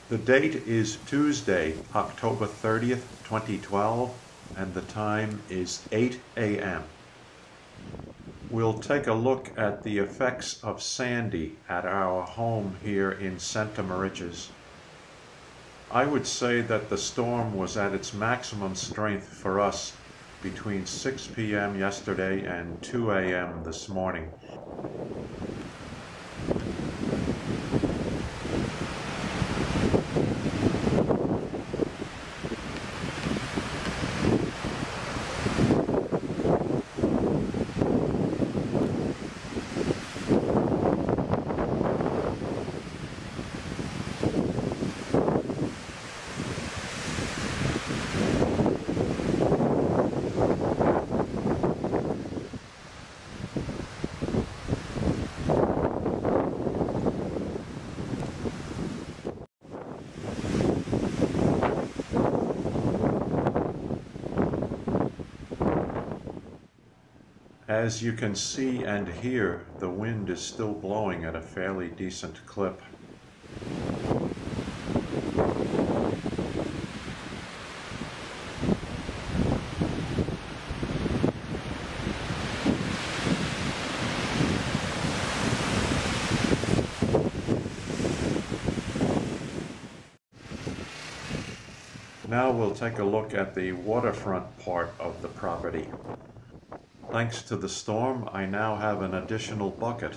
The date is Tuesday, October 30th, 2012, and the time is 8 a.m. We'll take a look at the effects of Sandy at our home here in Center Moriches. I would say that the storm was at its maximum strength for us between 6 p.m. yesterday and 2 a.m. this morning. As you can see and hear, the wind is still blowing at a fairly decent clip. Now we'll take a look at the waterfront part of the property. Thanks to the storm, I now have an additional bucket.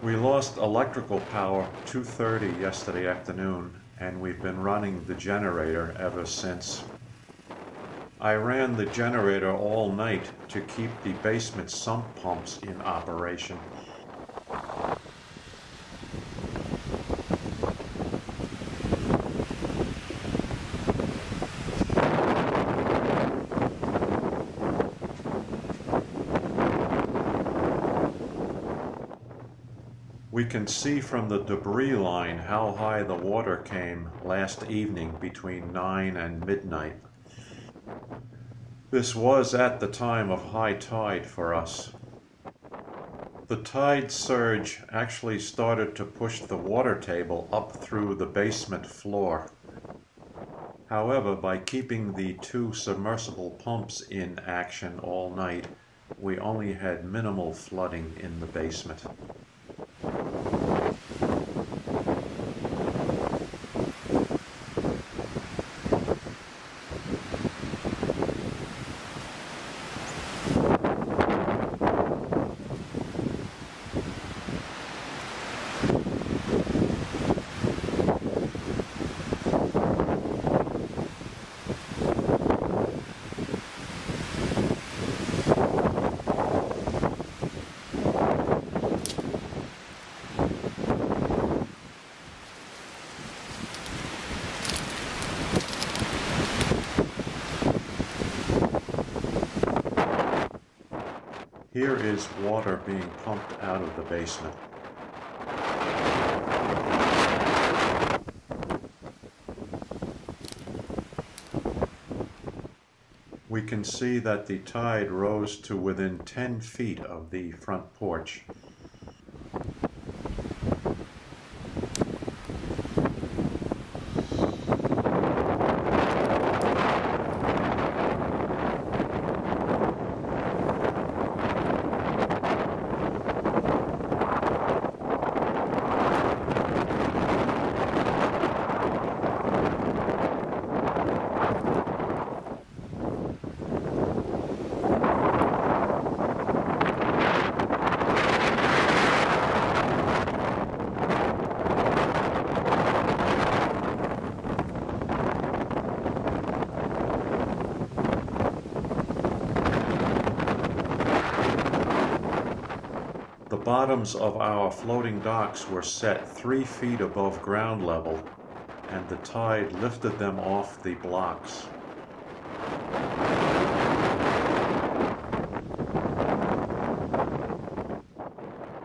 We lost electrical power 2:30 yesterday afternoon, and we've been running the generator ever since. I ran the generator all night to keep the basement sump pumps in operation. We can see from the debris line how high the water came last evening between 9 and midnight. This was at the time of high tide for us. The tide surge actually started to push the water table up through the basement floor. However, by keeping the two submersible pumps in action all night, we only had minimal flooding in the basement. Here is water being pumped out of the basement. We can see that the tide rose to within 10 feet of the front porch. bottoms of our floating docks were set 3 feet above ground level, and the tide lifted them off the blocks.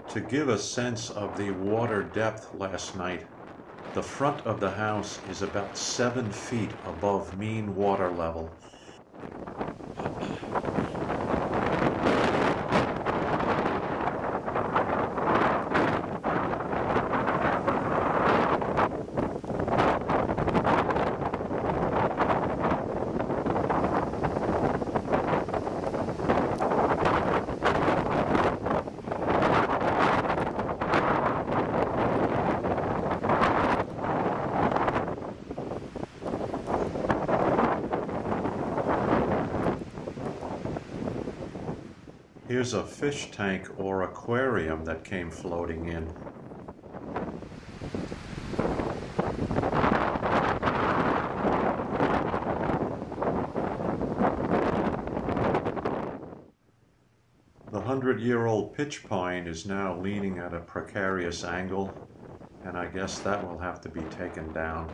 To give a sense of the water depth last night, the front of the house is about 7 feet above mean water level. Here's a fish tank or aquarium that came floating in. The 100-year-old pitch pine is now leaning at a precarious angle, and I guess that will have to be taken down.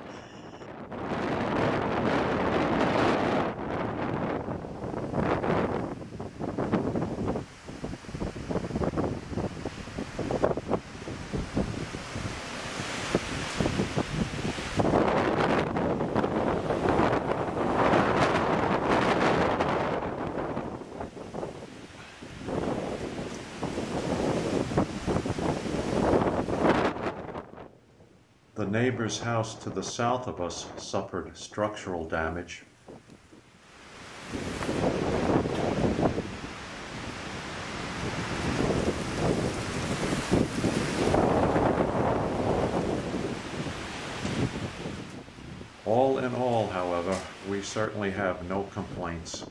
The neighbor's house to the south of us suffered structural damage. All in all, however, we certainly have no complaints.